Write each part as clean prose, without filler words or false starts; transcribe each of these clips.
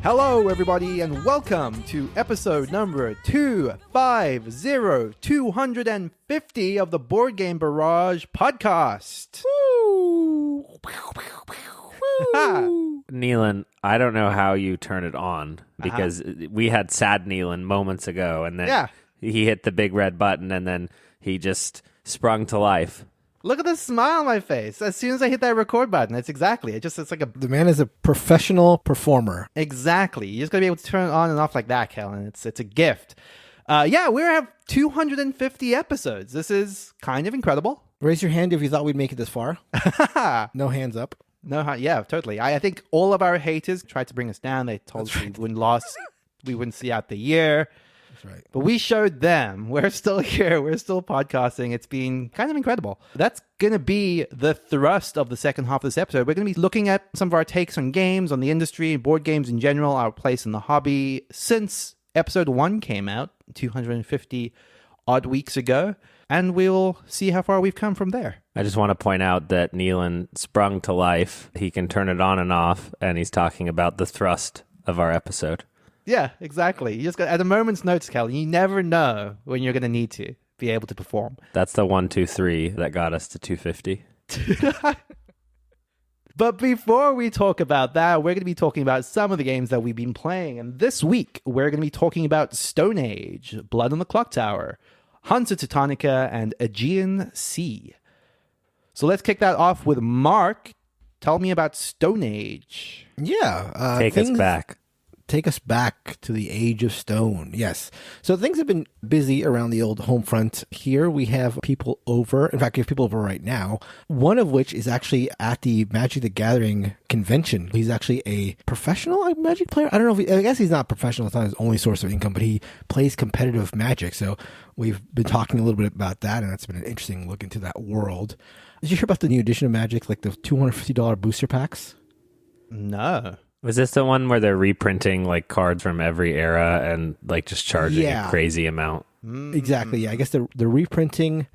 Hello, everybody, and welcome to episode number 250 of the Board Game Barrage podcast. Woo! Nealon, I don't know how you turn it on because we had sad Nealon moments ago, and then he hit the big red button, and then he just sprung to life. Look at the smile on my face. As soon as I hit that record button, it's like a... The man is a professional performer. Exactly. You just got to be able to turn it on and off like that, Kellen. It's a gift. We have 250 episodes. This is kind of incredible. Raise your hand if you thought we'd make it this far. No hands up. No, yeah, totally. I think all of our haters tried to bring us down. They told us we wouldn't see out the year. That's right. But we showed them. We're still here. We're still podcasting. It's been kind of incredible. That's going to be the thrust of the second half of this episode. We're going to be looking at some of our takes on games, on the industry, board games in general, our place in the hobby since episode 1 came out 250 odd weeks ago. And we'll see how far we've come from there. I just want to point out that Nealon sprung to life. He can turn it on and off, and he's talking about the thrust of our episode. Yeah, exactly. You just got at a moment's notice, Kelly. You never know when you're going to need to be able to perform. That's the 1, 2, 3 that got us to 250. But before we talk about that, we're going to be talking about some of the games that we've been playing. And this week, we're going to be talking about Stone Age, Blood on the Clocktower, Hansa Teutonica, and Aegean Sea. So let's kick that off with Mark. Tell me about Stone Age. Yeah. Take us back. Take us back to the Age of Stone. Yes. So things have been busy around the old home front here. We have people over. In fact, we have people over right now. One of which is actually at the Magic the Gathering convention. He's actually a professional Magic player. I don't know I guess he's not professional. It's not his only source of income, but he plays competitive Magic. So we've been talking a little bit about that, and that's been an interesting look into that world. Did you hear about the new edition of Magic, like the $250 booster packs? No. Was this the one where they're reprinting like cards from every era and like just charging a crazy amount? Exactly. Yeah, I guess they're reprinting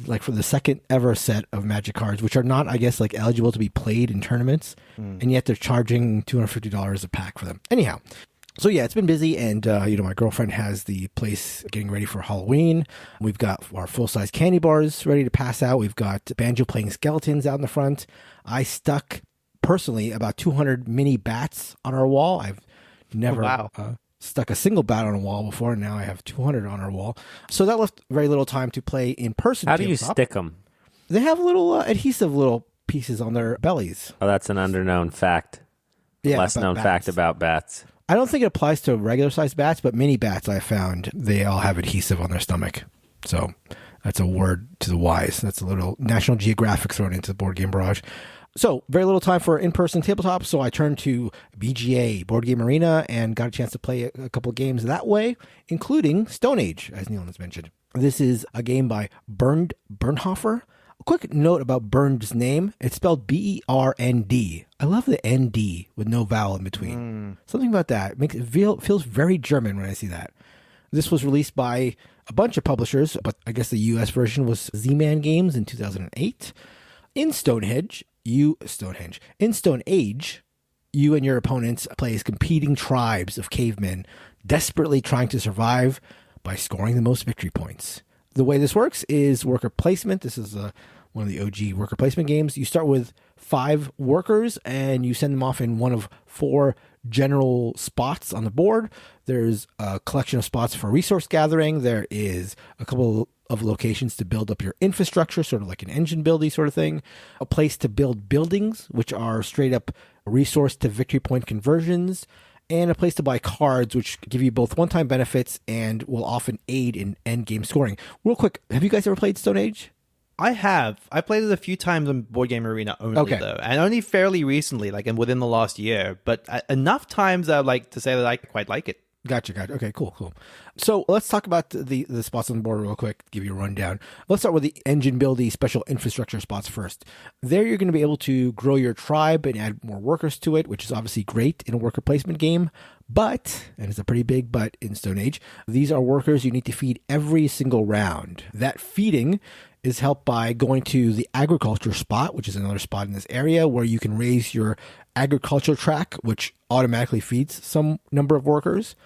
like for the second ever set of Magic cards, which are not, I guess, like eligible to be played in tournaments, and yet they're charging $250 a pack for them. Anyhow, so yeah, it's been busy, and my girlfriend has the place getting ready for Halloween. We've got our full-size candy bars ready to pass out. We've got banjo playing skeletons out in the front. I stuck personally about 200 mini bats on our wall. I've never stuck a single bat on a wall before, and now I have 200 on our wall. So that left very little time to play in person. How do you stick them? They have little adhesive little pieces on their bellies. Oh, that's an underknown fact. Yeah, less known fact about bats. I don't think it applies to regular sized bats, but mini bats I found, they all have adhesive on their stomach. So that's a word to the wise. That's a little National Geographic thrown into the Board Game Barrage. So, very little time for in-person tabletop, so I turned to BGA, Board Game Arena, and got a chance to play a couple of games that way, including Stone Age, as Neil has mentioned. This is a game by Bernhofer. A quick note about Bernd's name. It's spelled B-E-R-N-D. I love the N-D with no vowel in between. Something about that makes it feels very German when I see that. This was released by a bunch of publishers, but I guess the U.S. version was Z-Man Games in 2008. In Stone Age, you and your opponents play as competing tribes of cavemen desperately trying to survive by scoring the most victory points. The way this works is worker placement. This is one of the OG worker placement games. You start with 5 workers and you send them off in one of 4 general spots on the board. There's a collection of spots for resource gathering. There is a couple of locations to build up your infrastructure, sort of like an engine buildy sort of thing. A place to build buildings, which are straight up resource to victory point conversions. And a place to buy cards, which give you both one-time benefits and will often aid in end-game scoring. Real quick, have you guys ever played Stone Age? I have. I played it a few times on Board Game Arena only, though. And only fairly recently, like within the last year. But enough times I'd like to say that I quite like it. Gotcha. Okay, cool. So let's talk about the spots on the board real quick, give you a rundown. Let's start with the engine buildy special infrastructure spots first. There you're going to be able to grow your tribe and add more workers to it, which is obviously great in a worker placement game. But, and it's a pretty big but in Stone Age, these are workers you need to feed every single round. That feeding is helped by going to the agriculture spot, which is another spot in this area where you can raise your agricultural track, which automatically feeds some number of workers.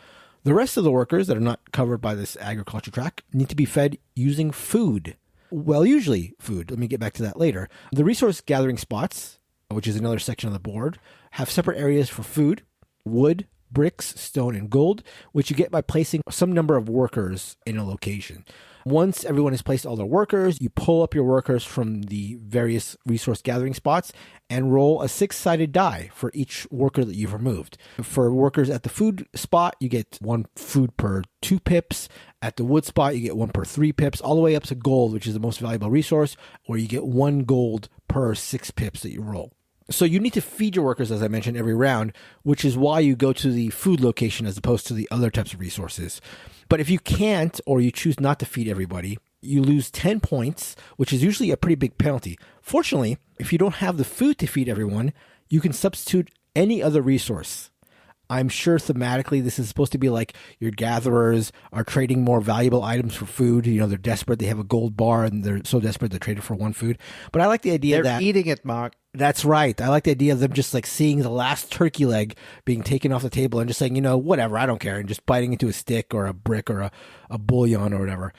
The rest of the workers that are not covered by this agriculture track need to be fed using food. Well, usually food. Let me get back to that later. The resource gathering spots, which is another section on the board, have separate areas for food, wood, bricks, stone, and gold, which you get by placing some number of workers in a location. Once everyone has placed all their workers, you pull up your workers from the various resource gathering spots and roll a 6-sided die for each worker that you've removed. For workers at the food spot, you get 1 food per 2 pips. At the wood spot, you get 1 per 3 pips, all the way up to gold, which is the most valuable resource, where you get 1 gold per 6 pips that you roll. So you need to feed your workers, as I mentioned, every round, which is why you go to the food location as opposed to the other types of resources. But if you can't, or you choose not to feed everybody, you lose 10 points, which is usually a pretty big penalty. Fortunately, if you don't have the food to feed everyone, you can substitute any other resource. I'm sure thematically this is supposed to be like your gatherers are trading more valuable items for food. You know, they're desperate. They have a gold bar and they're so desperate they trade it for 1 food. But I like the idea they're eating it, Mark. That's right. I like the idea of them just like seeing the last turkey leg being taken off the table and just saying, you know, whatever, I don't care, and just biting into a stick or a brick or a bullion or whatever.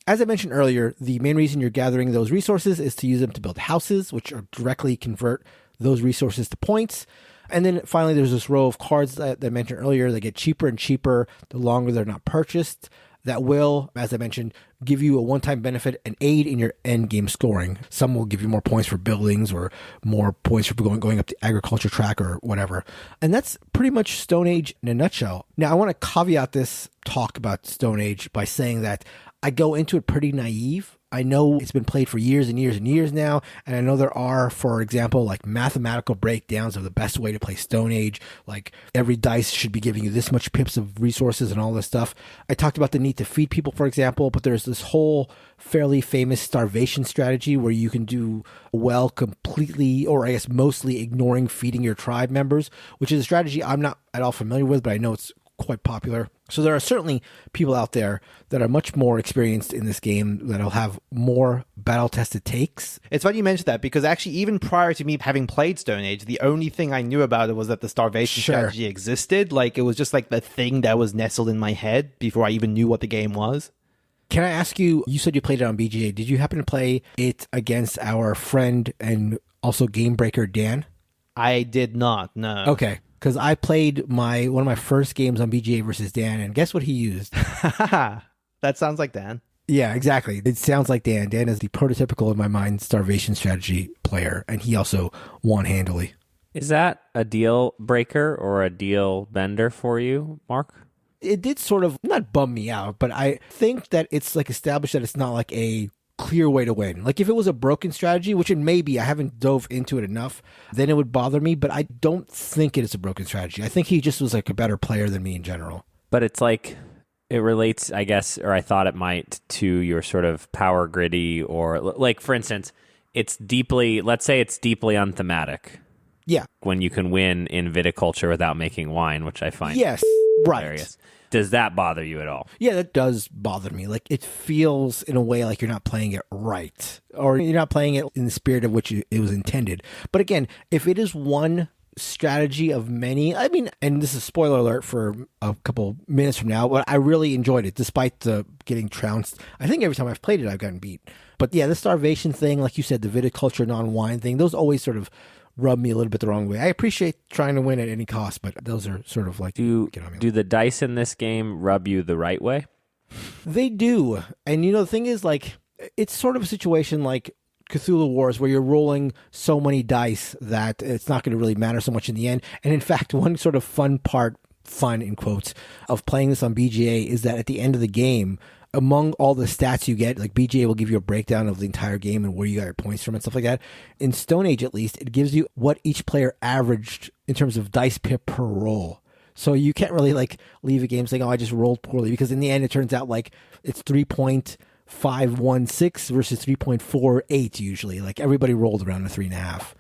As I mentioned earlier, the main reason you're gathering those resources is to use them to build houses, which are directly convert those resources to points. And then finally, there's this row of cards that I mentioned earlier that get cheaper and cheaper the longer they're not purchased. That will, as I mentioned, give you a one-time benefit and aid in your end game scoring. Some will give you more points for buildings or more points for going up the agriculture track or whatever. And that's pretty much Stone Age in a nutshell. Now, I want to caveat this talk about Stone Age by saying that I go into it pretty naive. I know it's been played for years and years and years now, and I know there are, for example, like mathematical breakdowns of the best way to play Stone Age, like every dice should be giving you this much pips of resources and all this stuff. I talked about the need to feed people, for example, but there's this whole fairly famous starvation strategy where you can do well completely, or I guess mostly ignoring feeding your tribe members, which is a strategy I'm not at all familiar with, but I know it's quite popular. So there are certainly people out there that are much more experienced in this game that'll have more battle-tested takes. It's funny you mentioned that, because actually even prior to me having played Stone Age, the only thing I knew about it was that the starvation strategy existed. Like, it was just like the thing that was nestled in my head before I even knew what the game was. Can I ask you, you said you played it on BGA. Did you happen to play it against our friend and also game breaker Dan? I did not, no. Okay. Because I played one of my first games on BGA versus Dan, and guess what he used? That sounds like Dan. Yeah, exactly. It sounds like Dan. Dan is the prototypical, in my mind, starvation strategy player, and he also won handily. Is that a deal breaker or a deal bender for you, Mark? It did sort of not bum me out, but I think that it's like established that it's not like a clear way to win. Like if it was a broken strategy, which it may be, I haven't dove into it enough, then it would bother me, but I don't think it is a broken strategy. I think he just was like a better player than me in general. But it's like, it relates, I guess, or I thought it might, to your sort of power gritty, or like, for instance, let's say it's deeply unthematic. Yeah. When you can win in viticulture without making wine, which I find hilarious. Right. Does that bother you at all? Yeah, that does bother me. Like, it feels in a way like you're not playing it right, or you're not playing it in the spirit of which it was intended. But again, if it is one strategy of many, I mean, and this is spoiler alert for a couple minutes from now, but I really enjoyed it despite the getting trounced. I think every time I've played it, I've gotten beat. But yeah, the starvation thing, like you said, the viticulture non-wine thing, those always sort of rub me a little bit the wrong way. I appreciate trying to win at any cost, but those are sort of like... Do the dice in this game rub you the right way? They do. And you know, the thing is, like, it's sort of a situation like Cthulhu Wars where you're rolling so many dice that it's not going to really matter so much in the end. And in fact, one sort of fun in quotes, of playing this on BGA is that at the end of the game, among all the stats you get, like BGA will give you a breakdown of the entire game and where you got your points from and stuff like that. In Stone Age, at least, it gives you what each player averaged in terms of dice pip per roll. So you can't really like leave a game saying, oh, I just rolled poorly, because in the end, it turns out like it's 3.516 versus 3.48 usually. Like everybody rolled around a 3.5.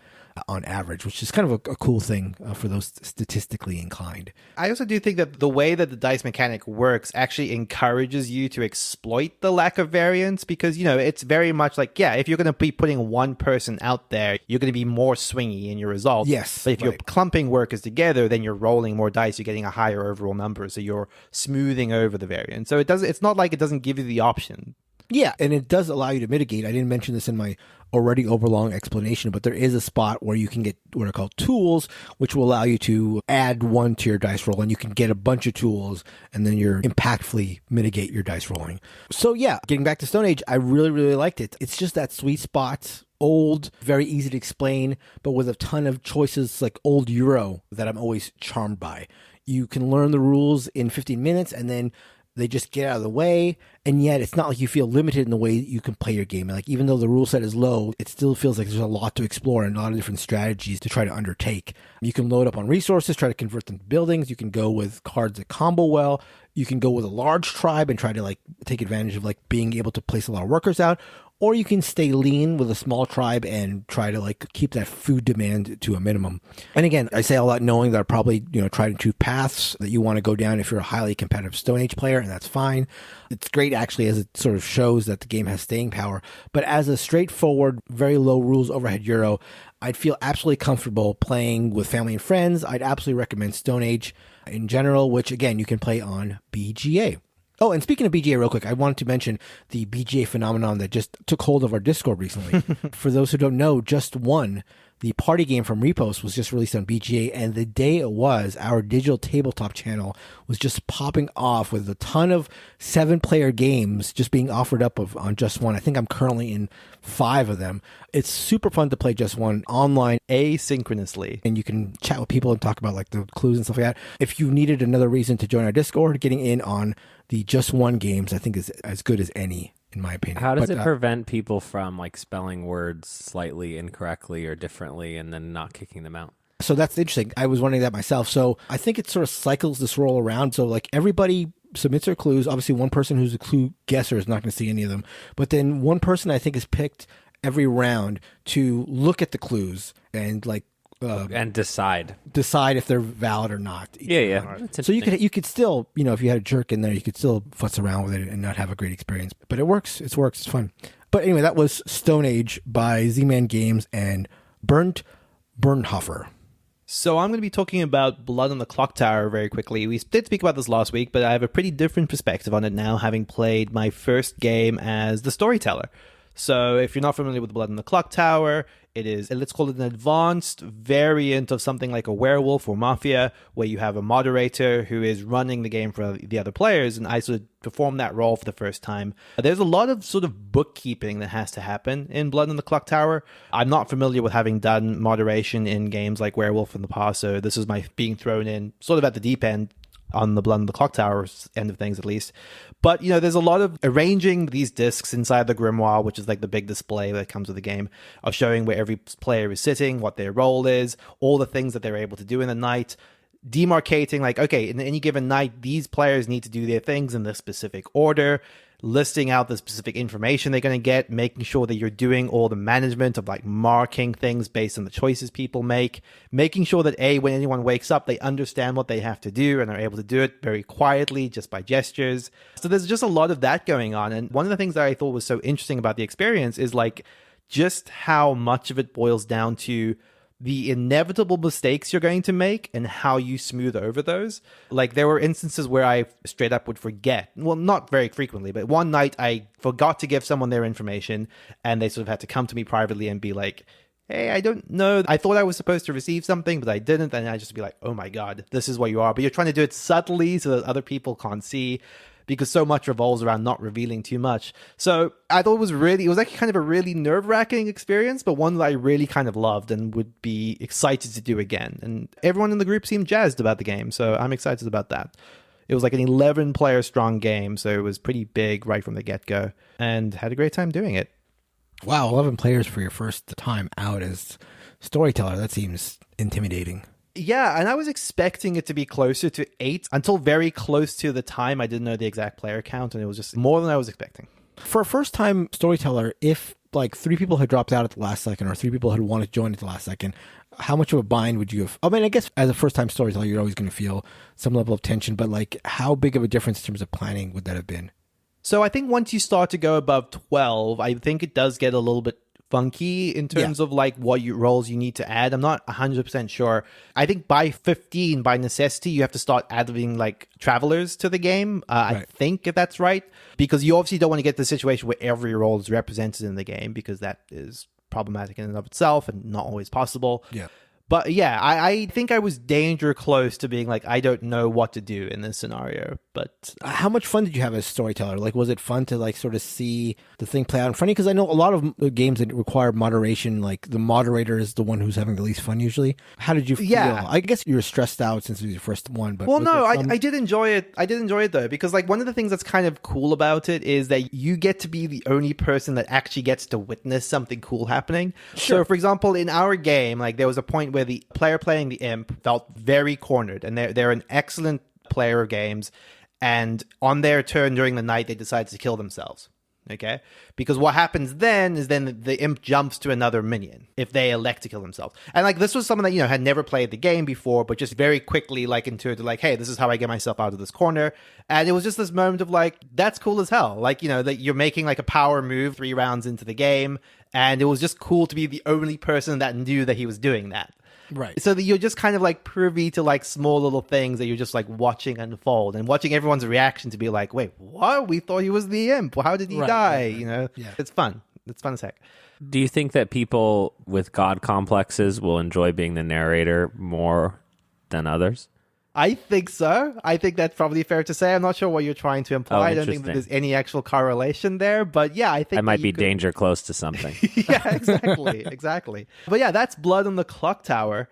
on average, which is kind of a cool thing for those statistically inclined. I also do think that the way that the dice mechanic works actually encourages you to exploit the lack of variance because, it's very much like, if you're going to be putting one person out there, you're going to be more swingy in your results. Yes. But if you're clumping workers together, then you're rolling more dice, you're getting a higher overall number, so you're smoothing over the variance. So it's not like it doesn't give you the option. Yeah, and it does allow you to mitigate. I didn't mention this in my already overlong explanation, but there is a spot where you can get what are called tools, which will allow you to add one to your dice roll, and you can get a bunch of tools, and then you're impactfully mitigate your dice rolling. So getting back to Stone Age, I really, really liked it. It's just that sweet spot, old, very easy to explain, but with a ton of choices like old Euro that I'm always charmed by. You can learn the rules in 15 minutes, and then they just get out of the way, and yet it's not like you feel limited in the way you can play your game. Like, even though the rule set is low, it still feels like there's a lot to explore and a lot of different strategies to try to undertake. You can load up on resources, try to convert them to buildings. You can go with cards that combo well. You can go with a large tribe and try to take advantage of being able to place a lot of workers out. Or you can stay lean with a small tribe and try to keep that food demand to a minimum. And again, I say all that knowing there are probably, tried and true paths that you want to go down if you're a highly competitive Stone Age player, and that's fine. It's great actually as it sort of shows that the game has staying power. But as a straightforward, very low rules overhead Euro, I'd feel absolutely comfortable playing with family and friends. I'd absolutely recommend Stone Age in general, which again, you can play on BGA. Oh, and speaking of BGA real quick, I wanted to mention the BGA phenomenon that just took hold of our Discord recently. For those who don't know, Just One, the party game from Repost, was just released on BGA, and the day it was, our digital tabletop channel was just popping off with a ton of 7-player games just being offered up on Just One. I think I'm currently in 5 of them. It's super fun to play Just One online asynchronously, and you can chat with people and talk about the clues and stuff like that. If you needed another reason to join our Discord, getting in on the Just One games, I think, is as good as any, in my opinion. How does it prevent people from spelling words slightly incorrectly or differently and then not kicking them out? So that's interesting. I was wondering that myself. So I think it sort of cycles this roll around. So everybody submits their clues. Obviously, one person who's a clue guesser is not going to see any of them. But then one person, I think, is picked every round to look at the clues and and decide if they're valid or not. Yeah. So you could still, if you had a jerk in there, you could still futz around with it and not have a great experience. But it works. It's fun. But anyway, that was Stone Age by Z-Man Games and Bernd Bernhofer. So I'm going to be talking about Blood on the Clocktower very quickly. We did speak about this last week, but I have a pretty different perspective on it now, having played my first game as the storyteller. So if you're not familiar with Blood on the Clocktower, it is, let's call it an advanced variant of something like a werewolf or mafia, where you have a moderator who is running the game for the other players, and I sort of perform that role for the first time. There's a lot of sort of bookkeeping that has to happen in Blood on the Clocktower. I'm not familiar with having done moderation in games like Werewolf in the past, so this is my being thrown in sort of at the deep end on the Blood on the Clocktower end of things, at least. But, there's a lot of arranging these discs inside the grimoire, which is the big display that comes with the game, of showing where every player is sitting, what their role is, all the things that they're able to do in the night, demarcating, okay, in any given night, these players need to do their things in this specific order, listing out the specific information they're going to get, making sure that you're doing all the management of marking things based on the choices people make, making sure that when anyone wakes up, they understand what they have to do and are able to do it very quietly just by gestures. So there's just a lot of that going on. And one of the things that I thought was so interesting about the experience is just how much of it boils down to the inevitable mistakes you're going to make and how you smooth over those. There were instances where I straight up would forget. Well, not very frequently, but one night I forgot to give someone their information, and they sort of had to come to me privately and be like, hey, I don't know. I thought I was supposed to receive something, but I didn't. And I just be like, oh my God, this is what you are. But you're trying to do it subtly so that other people can't see, because so much revolves around not revealing too much. So I thought it was actually kind of a really nerve-wracking experience, but one that I really kind of loved and would be excited to do again. And everyone in the group seemed jazzed about the game, so I'm excited about that. It was an 11-player strong game, so it was pretty big right from the get-go, and had a great time doing it. Wow, 11 players for your first time out as storyteller. That seems intimidating. Yeah, and I was expecting it to be closer to 8 until very close to the time. I didn't know the exact player count, and it was just more than I was expecting. For a first-time storyteller, if like 3 people had dropped out at the last second or 3 people had wanted to join at the last second, how much of a bind would you have? I mean, I guess as a first-time storyteller, you're always going to feel some level of tension, but like how big of a difference in terms of planning would that have been? So I think once you start to go above 12, I think it does get a little bit funky in terms of like what roles you need to add. I'm not 100% sure. I think by 15, by necessity, you have to start adding like travelers to the game. Right. I think if that's right, because you obviously don't want to get to the situation where every role is represented in the game, because that is problematic in and of itself and not always possible. Yeah. But yeah, I think I was danger close to being like, I don't know what to do in this scenario. But how much fun did you have as a storyteller? Like, was it fun to like sort of see the thing play out in front of you? Because I know a lot of games that require moderation, like the moderator is the one who's having the least fun usually. How did you feel? Yeah. I guess you were stressed out since it was your first one. But well, no, I did enjoy it. I did enjoy it though, because like one of the things that's kind of cool about it is that you get to be the only person that actually gets to witness something cool happening. Sure. So, for example, in our game, like there was a point where the player playing the imp felt very cornered, and they're an excellent player of games, and on their turn during the night they decided to kill themselves. Okay, because what happens then is then the imp jumps to another minion if they elect to kill themselves. And like this was someone that, you know, had never played the game before, but just very quickly like intuited like, hey, this is how I get myself out of this corner. And it was just this moment of like, that's cool as hell. Like, you know, that you're making like a power move 3 rounds into the game, and it was just cool to be the only person that knew that he was doing that. Right. So that you're just kind of like privy to like small little things that you're just like watching unfold and watching everyone's reaction to be like, wait, what? We thought he was the imp. How did he die? Right. You know, It's fun. It's fun as heck. Do you think that people with god complexes will enjoy being the narrator more than others? I think so. I think that's probably fair to say. I'm not sure what you're trying to imply. I don't think that there's any actual correlation there, but yeah, I think I might be danger close to something. Yeah, exactly. But yeah, that's Blood on the Clocktower.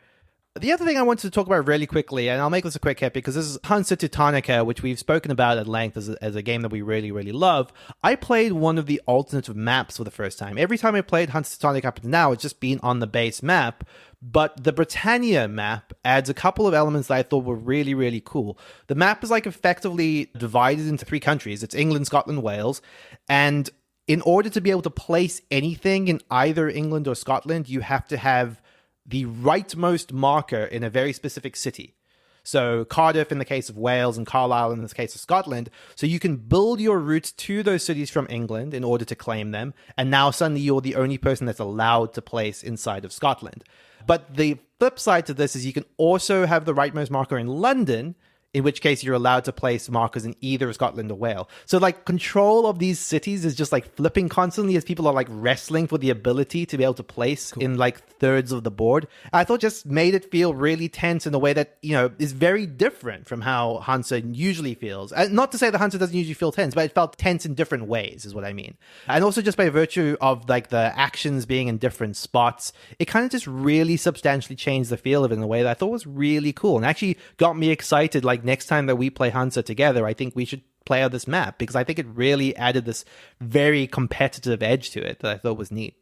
The other thing I wanted to talk about really quickly, and I'll make this a quick hit because this is Hansa Teutonica, which we've spoken about at length as a game that we really, really love. I played one of the alternative maps for the first time. Every time I played Hansa Teutonica up to now, it's just been on the base map. But the Britannia map adds a couple of elements that I thought were really, really cool. The map is like effectively divided into 3 countries. It's England, Scotland, Wales. And in order to be able to place anything in either England or Scotland, you have to have the rightmost marker in a very specific city. So Cardiff in the case of Wales and Carlisle in the case of Scotland. So you can build your route to those cities from England in order to claim them. And now suddenly you're the only person that's allowed to place inside of Scotland. But the flip side to this is you can also have the rightmost marker in London, in which case you're allowed to place markers in either Scotland or Wales. So like control of these cities is just like flipping constantly as people are like wrestling for the ability to be able to place in like thirds of the board. I thought just made it feel really tense in a way that, you know, is very different from how Hansa usually feels. And not to say that Hansa doesn't usually feel tense, but it felt tense in different ways is what I mean. And also just by virtue of like the actions being in different spots, it kind of just really substantially changed the feel of it in a way that I thought was really cool and actually got me excited. Like next time that we play Hansa together, I think we should play out this map because I think it really added this very competitive edge to it that I thought was neat.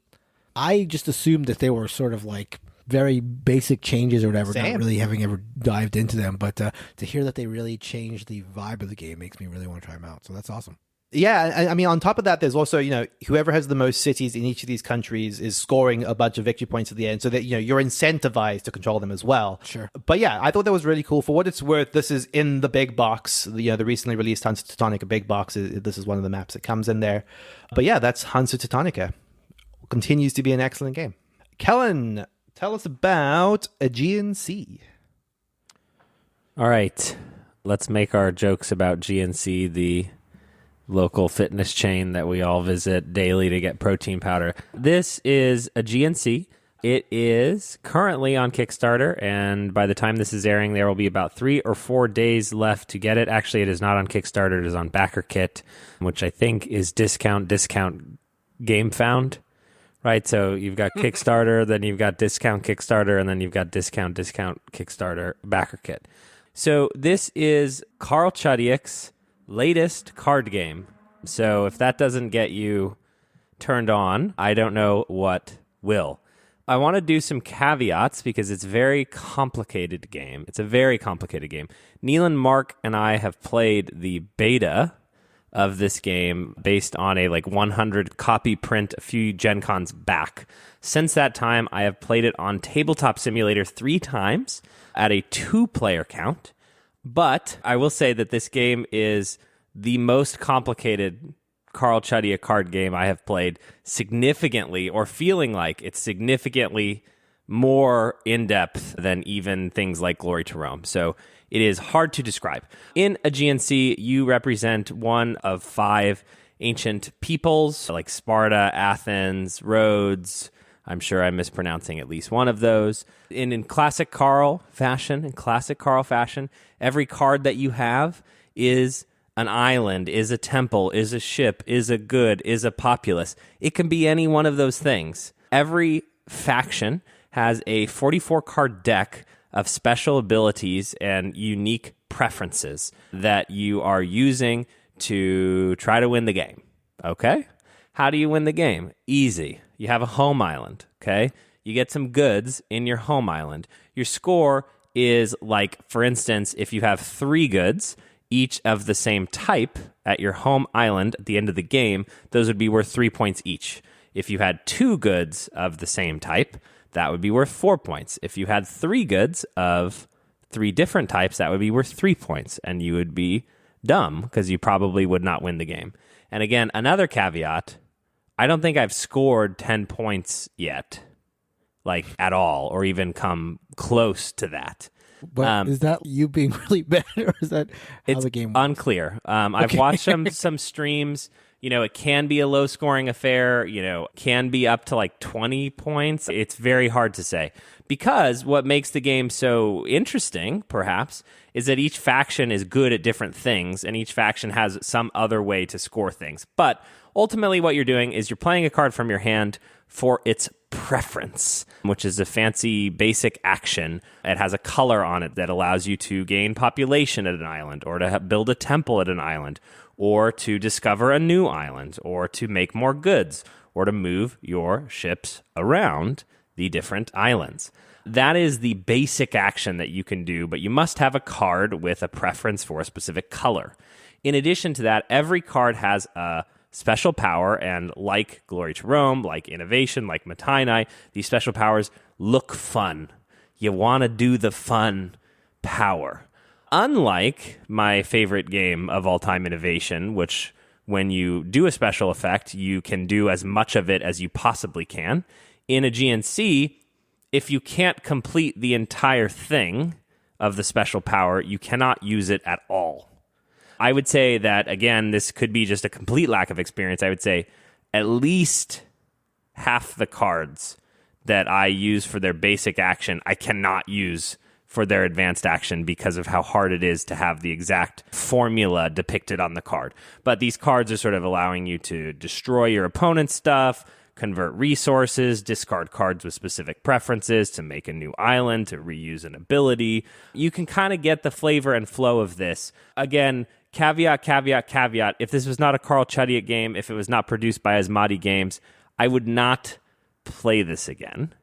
I just assumed that they were sort of like very basic changes or whatever, not really having ever dived into them. But to hear that they really changed the vibe of the game makes me really want to try them out. So that's awesome. Yeah, I mean, on top of that, there's also, you know, whoever has the most cities in each of these countries is scoring a bunch of victory points at the end so that, you know, you're incentivized to control them as well. Sure. But yeah, I thought that was really cool. For what it's worth, this is in the big box, you know, the recently released Hansa Teutonica big box. This is one of the maps that comes in there. But yeah, that's Hansa Teutonica. Continues to be an excellent game. Kellen, tell us about Aegean Sea. All right. Let's make our jokes about GNC, the local fitness chain that we all visit daily to get protein powder. This is Aegean Sea. It is currently on Kickstarter, and by the time this is airing, there will be about 3 or 4 days left to get it. Actually, it is not on Kickstarter. It is on BackerKit, which I think is discount game found. Right, so you've got Kickstarter, then you've got discount Kickstarter, and then you've got discount Kickstarter BackerKit. So this is Karl Chudyak's latest card game. So if that doesn't get you turned on, I don't know what will. I want to do some caveats because it's a very complicated game. It's a very complicated game. Neelan, Mark, and I have played the beta of this game based on a 100 copy print a few Gen Cons back. Since that time, I have played it on Tabletop Simulator 3 times at a 2-player count. But I will say that this game is the most complicated Carl Chudia card game I have played, significantly, or feeling like it's significantly more in-depth than even things like Glory to Rome. So it is hard to describe. In Aegean Sea, you represent one of 5 ancient peoples, like Sparta, Athens, Rhodes. I'm sure I'm mispronouncing at least one of those. In classic Carl fashion, every card that you have is an island, is a temple, is a ship, is a good, is a populace. It can be any one of those things. Every faction has a 44-card deck of special abilities and unique preferences that you are using to try to win the game. Okay? How do you win the game? Easy. You have a home island, okay? You get some goods in your home island. Your score is for instance, if you have 3 goods, each of the same type at your home island at the end of the game, those would be worth 3 points each. If you had 2 goods of the same type, that would be worth 4 points. If you had 3 goods of 3 different types, that would be worth 3 points, and you would be dumb because you probably would not win the game. And again, another caveat, I don't think I've scored 10 points yet, at all, or even come close to that. But is that you being really bad, or is that how the game works? Unclear. I've watched some streams. It can be a low-scoring affair. Can be up to 20 points. It's very hard to say. Because what makes the game so interesting, perhaps, is that each faction is good at different things, and each faction has some other way to score things. But ultimately what you're doing is you're playing a card from your hand for its preference, which is a fancy basic action. It has a color on it that allows you to gain population at an island, or to build a temple at an island, or to discover a new island, or to make more goods, or to move your ships around the different islands. That is the basic action that you can do, but you must have a card with a preference for a specific color. In addition to that, every card has a special power, and like Glory to Rome, like Innovation, like Matainai, these special powers look fun. You want to do the fun power. Unlike my favorite game of all time, Innovation, which when you do a special effect, you can do as much of it as you possibly can. In Aegean Sea, if you can't complete the entire thing of the special power, you cannot use it at all. I would say that, again, this could be just a complete lack of experience. I would say at least half the cards that I use for their basic action, I cannot use for their advanced action because of how hard it is to have the exact formula depicted on the card. But these cards are sort of allowing you to destroy your opponent's stuff, convert resources, discard cards with specific preferences to make a new island, to reuse an ability. You can kind of get the flavor and flow of this. Again, caveat, if this was not a Carl Chudia game, if it was not produced by Asmati Games, I would not play this again.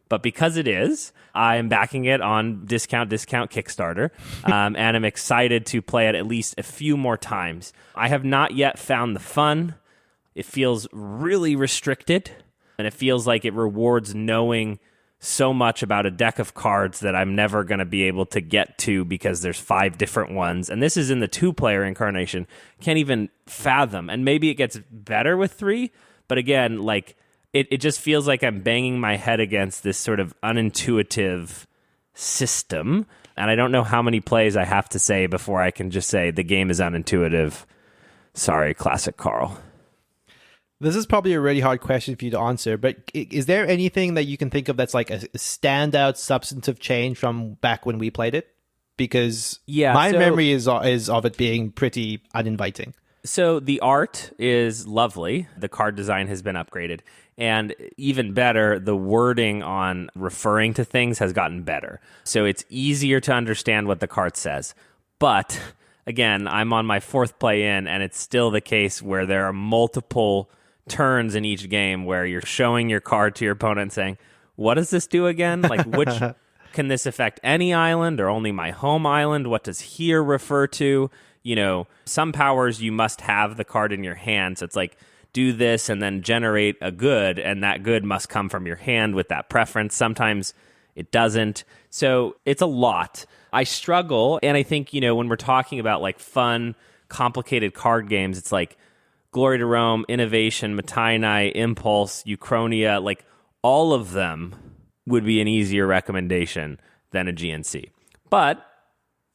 But because it is, I am backing it on discount Kickstarter, and I'm excited to play it at least a few more times. I have not yet found the fun. It feels really restricted, and it feels like it rewards knowing so much about a deck of cards that I'm never going to be able to get to because there's 5 different ones. And this is in the 2-player incarnation. Can't even fathom. And maybe it gets better with 3, but again, it just feels like I'm banging my head against this sort of unintuitive system. And I don't know how many plays I have to say before I can just say the game is unintuitive. Sorry, Classic Carl. This is probably a really hard question for you to answer, but is there anything that you can think of that's like a standout substantive change from back when we played it? Because my memory is of it being pretty uninviting. So the art is lovely. The card design has been upgraded. And even better, the wording on referring to things has gotten better. So it's easier to understand what the card says. But again, I'm on my 4th play in, and it's still the case where there are multiple turns in each game where you're showing your card to your opponent saying, what does this do again? can this affect any island or only my home island? What does here refer to? Some powers you must have the card in your hand. So it's like, do this and then generate a good, and that good must come from your hand with that preference. Sometimes it doesn't. So it's a lot. I struggle, and I think, when we're talking about like fun, complicated card games, it's like Glory to Rome, Innovation, Matainai, Impulse, Uchronia, like all of them would be an easier recommendation than a GNC. But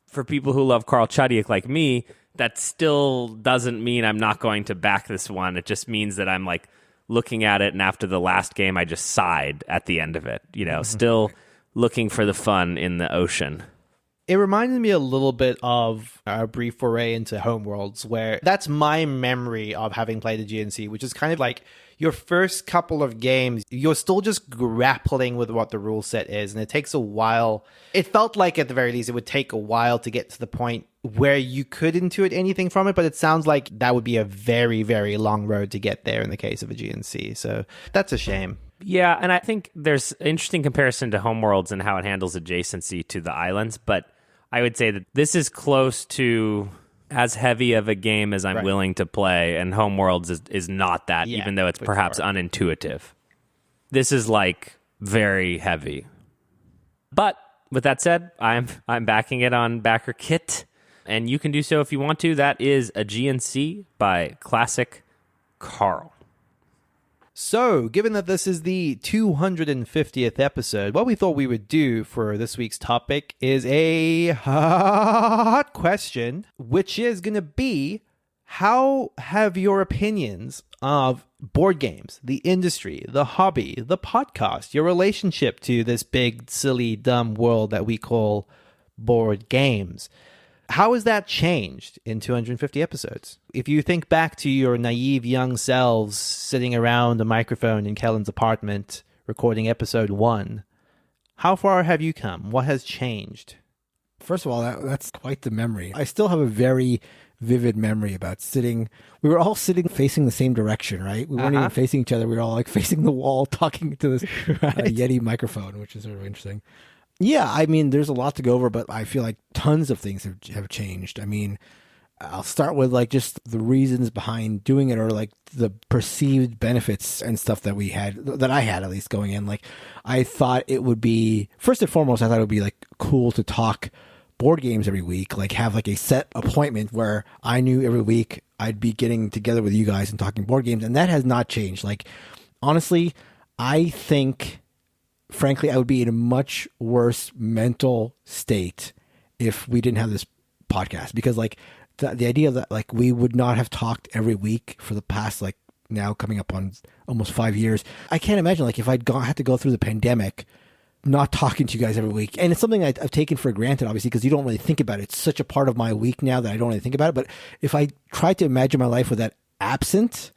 for people who love Karl Chudyk like me, that still doesn't mean I'm not going to back this one. It just means that I'm like looking at it, and after the last game, I just sighed at the end of it. Still looking for the fun in the ocean. It reminded me a little bit of our brief foray into Homeworlds, where that's my memory of having played the GNC, which is kind of like your first couple of games, you're still just grappling with what the rule set is, and it takes a while. It felt like, at the very least, it would take a while to get to the point where you could intuit anything from it, but it sounds like that would be a very, very long road to get there in the case of a GNC, so that's a shame. Yeah, and I think there's an interesting comparison to Homeworlds and how it handles adjacency to the islands, but I would say that this is close to as heavy of a game as I'm willing to play, and Homeworlds is not that, even though it's perhaps unintuitive. This is like very heavy. But with that said, I'm backing it on Backer Kit, and you can do so if you want to. That is a GNC by Classic Carl. So, given that this is the 250th episode, what we thought we would do for this week's topic is a hot question, which is going to be, how have your opinions of board games, the industry, the hobby, the podcast, your relationship to this big, silly, dumb world that we call board games, how has that changed in 250 episodes? If you think back to your naive young selves sitting around a microphone in Kellen's apartment recording episode 1, how far have you come? What has changed? First of all, that's quite the memory. I still have a very vivid memory about sitting. We were all sitting facing the same direction, right? We weren't even facing each other. We were all like facing the wall talking to this Yeti microphone, which is sort of interesting. Yeah, I mean, there's a lot to go over, but I feel like tons of things have changed. I mean, I'll start with like just the reasons behind doing it, or like the perceived benefits and stuff that I had at least going in. Like, I thought it would be, first and foremost, I thought it would be like cool to talk board games every week, like have like a set appointment where I knew every week I'd be getting together with you guys and talking board games. And that has not changed. Like, honestly, I think, frankly, I would be in a much worse mental state if we didn't have this podcast, because like the idea that like we would not have talked every week for the past, like now coming up on almost 5 years. I can't imagine like if I'd had to go through the pandemic, not talking to you guys every week. And it's something I've taken for granted, obviously, because you don't really think about it. It's such a part of my week now that I don't really think about it. But if I tried to imagine my life with that absent,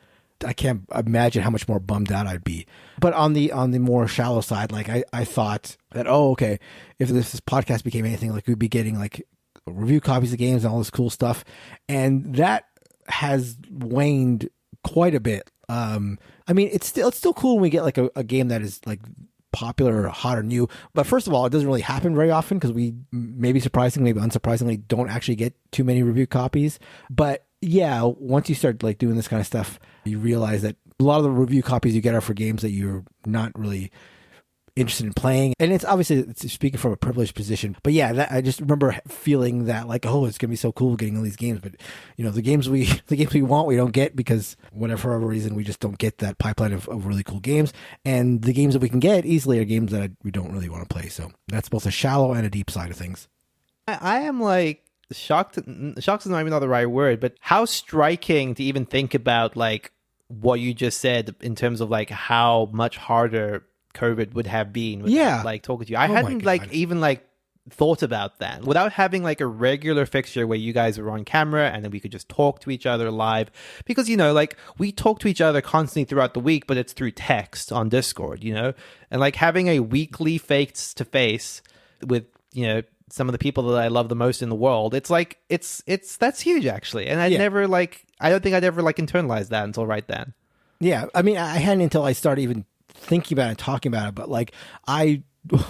I can't imagine how much more bummed out I'd be. But on the more shallow side, like I thought that, okay, if this podcast became anything, like we'd be getting like review copies of games and all this cool stuff. And that has waned quite a bit. I mean, it's still cool when we get like a game that is like popular or hot or new. But first of all, it doesn't really happen very often because we, maybe surprisingly, maybe unsurprisingly, don't actually get too many review copies. But yeah, once you start like doing this kind of stuff, you realize that a lot of the review copies you get are for games that you're not really interested in playing. And it's obviously, it's speaking from a privileged position. But yeah, I just remember feeling that like, oh, it's gonna be so cool getting all these games. But you know, the games we want, we don't get because whatever reason, we just don't get that pipeline of really cool games. And the games that we can get easily are games that we don't really want to play. So that's both a shallow and a deep side of things. I am like shocked is not even the right word, but how striking to even think about like what you just said in terms of like how much harder COVID would have been without, like talking to you. I hadn't like even like thought about that without having like a regular fixture where you guys were on camera and then we could just talk to each other live, because you know, like we talk to each other constantly throughout the week, but it's through text on Discord, you know, and like having a weekly face to face with, you know, some of the people that I love the most in the world, it's like it's that's huge actually. And I don't think I'd ever like internalized that until right then. Yeah, I mean, I hadn't until I started even thinking about it and talking about it, but like I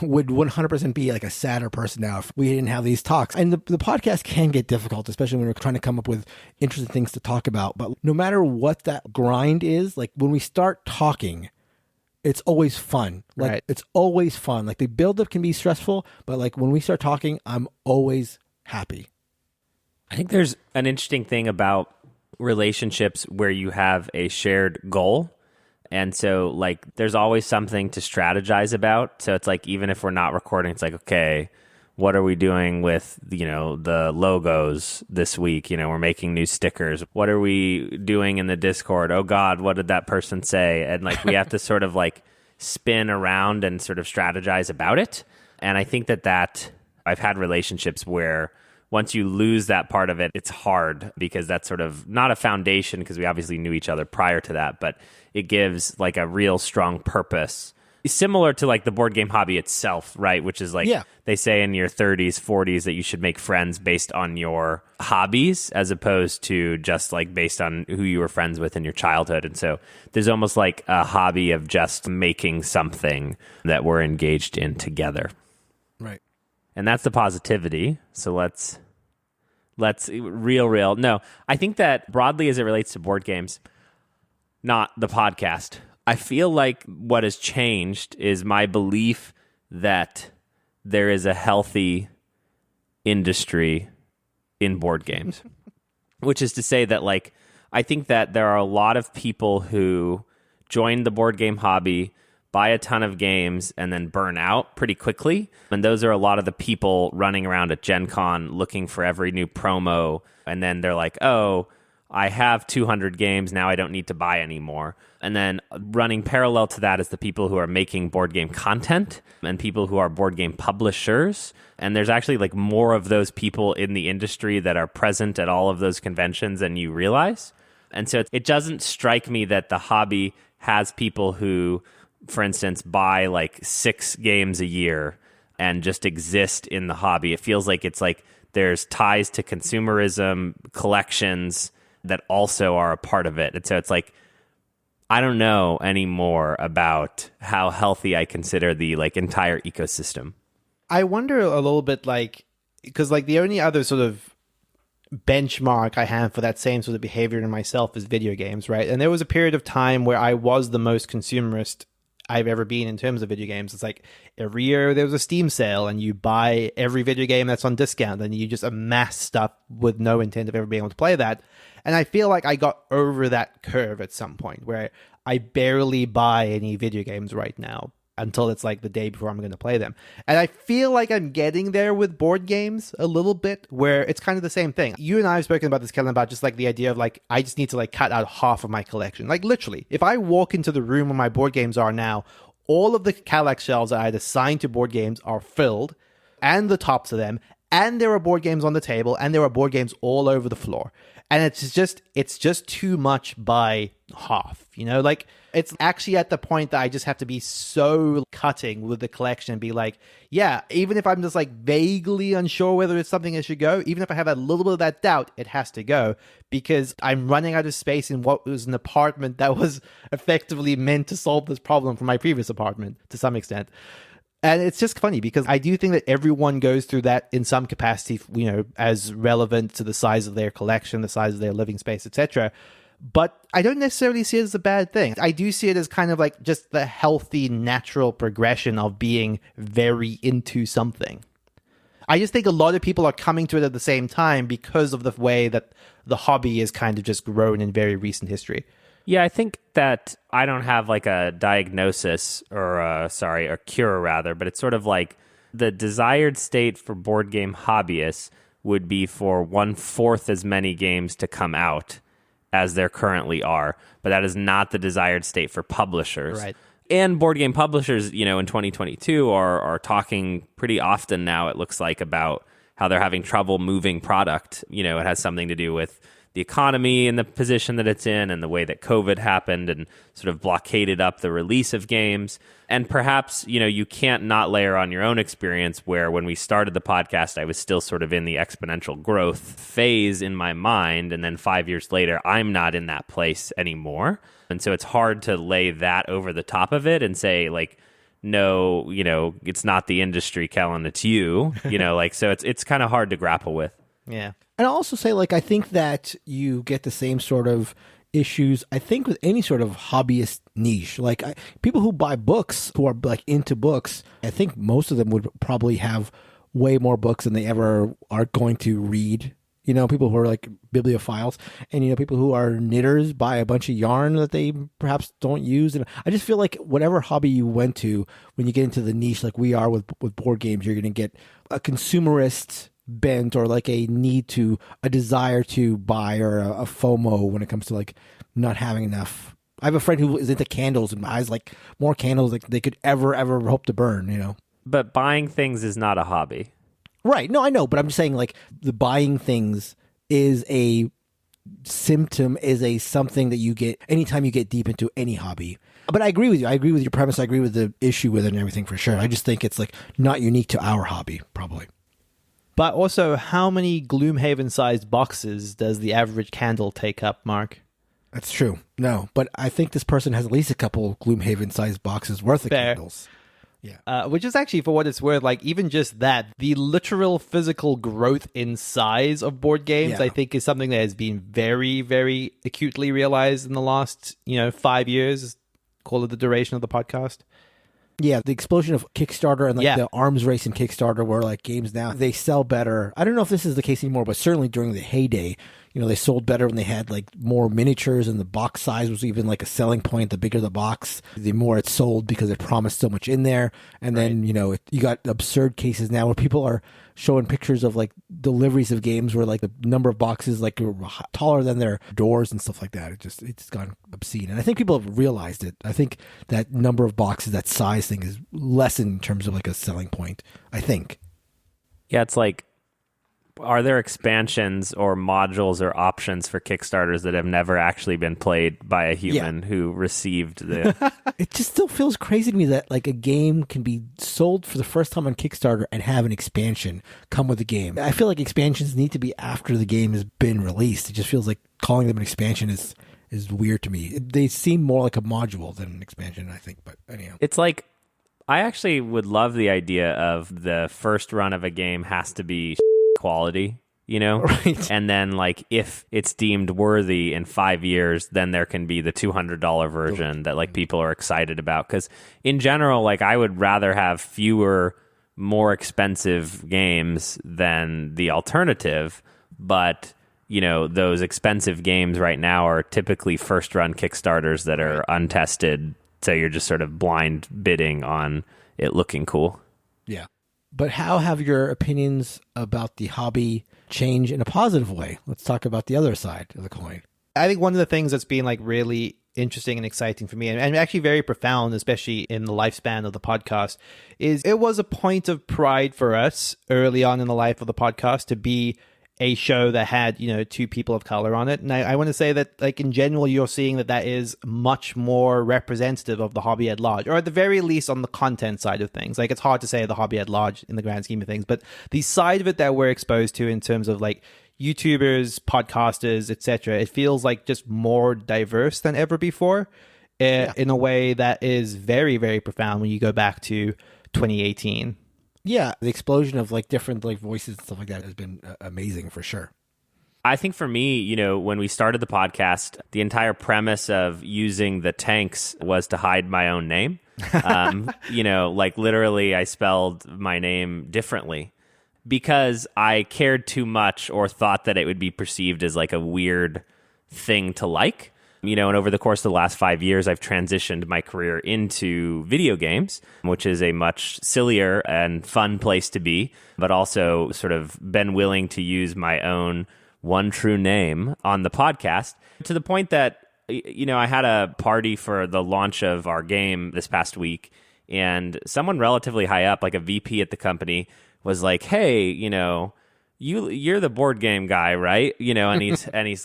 would 100% be like a sadder person now if we didn't have these talks. And the podcast can get difficult, especially when we're trying to come up with interesting things to talk about. But no matter what that grind is, like when we start talking, it's always fun. Like Right. It's always fun. Like the buildup can be stressful, but like when we start talking, I'm always happy. I think there's an interesting thing about relationships where you have a shared goal. And so, like, there's always something to strategize about. So it's like, even if we're not recording, it's like, okay, what are we doing with, the logos this week? We're making new stickers. What are we doing in the Discord? Oh, God, what did that person say? And, like, we have to sort of, like, spin around and sort of strategize about it. And I think that I've had relationships where once you lose that part of it, it's hard because that's sort of not a foundation because we obviously knew each other prior to that, but it gives like a real strong purpose. Similar to like the board game hobby itself, right? Which is like they say in your 30s, 40s that you should make friends based on your hobbies as opposed to just like based on who you were friends with in your childhood. And so there's almost like a hobby of just making something that we're engaged in together. Right. And that's the positivity. So let's real. No, I think that broadly as it relates to board games, not the podcast, I feel like what has changed is my belief that there is a healthy industry in board games, which is to say that like, I think that there are a lot of people who join the board game hobby, buy a ton of games, and then burn out pretty quickly. And those are a lot of the people running around at Gen Con looking for every new promo. And then they're like, oh, I have 200 games, now I don't need to buy anymore. And then running parallel to that is the people who are making board game content and people who are board game publishers. And there's actually like more of those people in the industry that are present at all of those conventions than you realize. And so it doesn't strike me that the hobby has people who, for instance, buy like 6 games a year and just exist in the hobby. It feels like it's like there's ties to consumerism, collections that also are a part of it. And so it's like, I don't know anymore about how healthy I consider the like entire ecosystem. I wonder a little bit like, because like the only other sort of benchmark I have for that same sort of behavior in myself is video games, right? And there was a period of time where I was the most consumerist I've ever been in terms of video games. It's like every year there was a Steam sale and you buy every video game that's on discount and you just amass stuff with no intent of ever being able to play that. And I feel like I got over that curve at some point where I barely buy any video games right now until it's like the day before I'm going to play them. And I feel like I'm getting there with board games a little bit, where it's kind of the same thing. You and I have spoken about this, Kellen, about just like the idea of like, I just need to like cut out half of my collection. Like literally, if I walk into the room where my board games are now, all of the Caylus shelves that I had assigned to board games are filled, and the tops of them, and there are board games on the table, and there are board games all over the floor. And it's just too much by half, like it's actually at the point that I just have to be so cutting with the collection and be like, yeah, even if I'm just like vaguely unsure whether it's something that should go, even if I have a little bit of that doubt, it has to go because I'm running out of space in what was an apartment that was effectively meant to solve this problem from my previous apartment to some extent. And it's just funny because I do think that everyone goes through that in some capacity, as relevant to the size of their collection, the size of their living space, etc. But I don't necessarily see it as a bad thing. I do see it as kind of like just the healthy, natural progression of being very into something. I just think a lot of people are coming to it at the same time because of the way that the hobby is kind of just grown in very recent history. Yeah, I think that I don't have like a diagnosis or a cure rather, but it's sort of like the desired state for board game hobbyists would be for 1/4 as many games to come out as there currently are, but that is not the desired state for publishers. Right. And board game publishers, in 2022 are talking pretty often now, it looks like, about how they're having trouble moving product. It has something to do with the economy and the position that it's in and the way that COVID happened and sort of blockaded up the release of games. And perhaps, you can't not layer on your own experience where when we started the podcast, I was still sort of in the exponential growth phase in my mind. And then 5 years later, I'm not in that place anymore. And so it's hard to lay that over the top of it and say, like, no, it's not the industry, Kellen, it's you, like, so it's kind of hard to grapple with. Yeah. And I'll also say, like, I think that you get the same sort of issues, I think, with any sort of hobbyist niche. Like, people who buy books, who are, like, into books, I think most of them would probably have way more books than they ever are going to read. People who are, like, bibliophiles, and, people who are knitters buy a bunch of yarn that they perhaps don't use. And I just feel like whatever hobby you went to, when you get into the niche like we are with board games, you're going to get a consumerist bent, or like a desire to buy, or a FOMO when it comes to, like, not having enough. I have a friend who is into candles and buys, like, more candles like they could ever hope to burn, But buying things is not a hobby. Right. No, I know, but I'm just saying, like, the buying things is a symptom, is a something that you get anytime you get deep into any hobby. But I agree with you. I agree with your premise. I agree with the issue with it and everything, for sure. I just think it's, like, not unique to our hobby, probably. But also, how many Gloomhaven-sized boxes does the average candle take up, Mark? That's true. No, but I think this person has at least a couple Gloomhaven-sized boxes worth of candles. Yeah. Which is actually, for what it's worth, like, even just that, the literal physical growth in size of board games, I think, is something that has been very, very acutely realized in the last, 5 years, call it the duration of the podcast. Yeah, the explosion of Kickstarter and, like, the arms race in Kickstarter, where, like, games now, they sell better. I don't know if this is the case anymore, but certainly during the heyday, they sold better when they had, like, more miniatures, and the box size was even, like, a selling point. The bigger the box, the more it sold, because it promised so much in there. And then, you got absurd cases now where people are showing pictures of, like, deliveries of games where, like, the number of boxes, like, are taller than their doors and stuff like that. It's gone obscene. And I think people have realized it. I think that number of boxes, that size thing, is lessened in terms of, like, a selling point, I think. Yeah, it's like, are there expansions or modules or options for Kickstarters that have never actually been played by a human who received the... It just still feels crazy to me that, like, a game can be sold for the first time on Kickstarter and have an expansion come with the game. I feel like expansions need to be after the game has been released. It just feels like calling them an expansion is weird to me. They seem more like a module than an expansion, I think. But anyhow. It's like, I actually would love the idea of the first run of a game has to be quality, Right. And then, like, if it's deemed worthy in 5 years, then there can be the $200 version that, like, people are excited about. Because in general, like, I would rather have fewer, more expensive games than the alternative. But, those expensive games right now are typically first run Kickstarters that are untested. So you're just sort of blind bidding on it looking cool. Yeah. But how have your opinions about the hobby changed in a positive way? Let's talk about the other side of the coin. I think one of the things that's been, like, really interesting and exciting for me, and actually very profound, especially in the lifespan of the podcast, is it was a point of pride for us early on in the life of the podcast to be a show that had, two people of color on it. And I want to say that, like, in general, you're seeing that is much more representative of the hobby at large, or at the very least on the content side of things. Like, it's hard to say the hobby at large in the grand scheme of things, but the side of it that we're exposed to in terms of, like, YouTubers, podcasters, etc., it feels like just more diverse than ever before, in a way that is very, very profound when you go back to 2018. Yeah, the explosion of, like, different, like, voices and stuff like that has been amazing, for sure. I think for me, when we started the podcast, the entire premise of using the tanks was to hide my own name. Like, literally, I spelled my name differently because I cared too much or thought that it would be perceived as, like, a weird thing to like. And over the course of the last 5 years, I've transitioned my career into video games, which is a much sillier and fun place to be, but also sort of been willing to use my own one true name on the podcast, to the point that, I had a party for the launch of our game this past week, and someone relatively high up, like a VP at the company, was like, "Hey, you're the board game guy, right?" And he's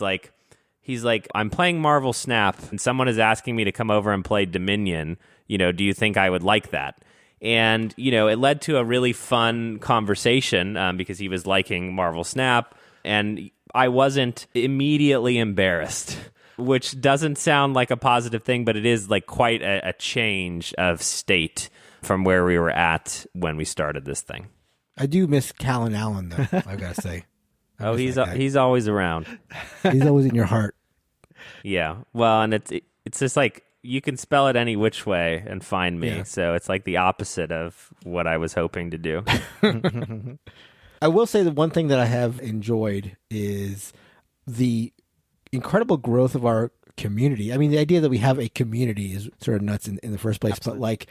like, "I'm playing Marvel Snap, and someone is asking me to come over and play Dominion. Do you think I would like that?" And, it led to a really fun conversation because he was liking Marvel Snap, and I wasn't immediately embarrassed, which doesn't sound like a positive thing, but it is, like, quite a change of state from where we were at when we started this thing. I do miss Callan Allen, though, I've got to say. He's always around. He's always in your heart. Yeah. Well, and it's just like you can spell it any which way and find me. Yeah. So it's like the opposite of what I was hoping to do. I will say the one thing that I have enjoyed is the incredible growth of our community. I mean, the idea that we have a community is sort of nuts in the first place. Absolutely. But like,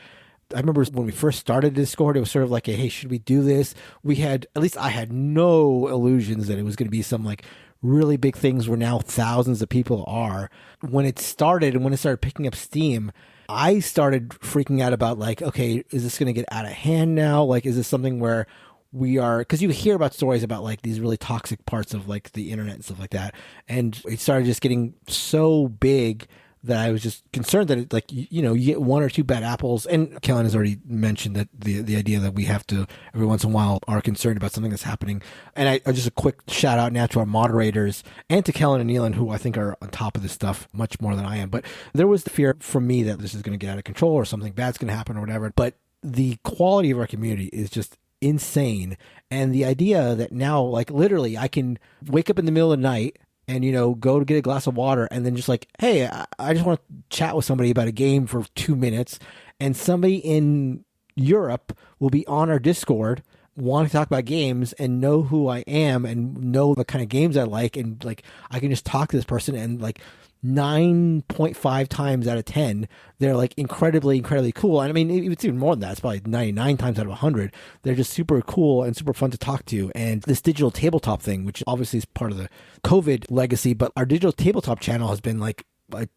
I remember when we first started Discord, it was sort of like, hey, should we do this? At least I had no illusions that it was going to be some like really big things where now thousands of people are. When it started and when it started picking up steam, I started freaking out about like, okay, is this going to get out of hand now? Like, is this something where we are, because you hear about stories about like these really toxic parts of like the internet and stuff like that. And it started just getting so big that I was just concerned that it, like, you get one or two bad apples. And Kellen has already mentioned that the idea that we have to, every once in a while, are concerned about something that's happening. And I just a quick shout out now to our moderators and to Kellen and Neelan, who I think are on top of this stuff much more than I am. But there was the fear from me that this is going to get out of control or something bad's going to happen or whatever. But the quality of our community is just insane. And the idea that now, like, literally I can wake up in the middle of the night and, go to get a glass of water and then just like, hey, I just want to chat with somebody about a game for 2 minutes. And somebody in Europe will be on our Discord wanting to talk about games and know who I am and know the kind of games I like. And like, I can just talk to this person and like 9.5 times out of 10, they're like incredibly, incredibly cool. And I mean, it's even more than that. It's probably 99 times out of 100. They're just super cool and super fun to talk to. And this digital tabletop thing, which obviously is part of the COVID legacy, but our digital tabletop channel has been like a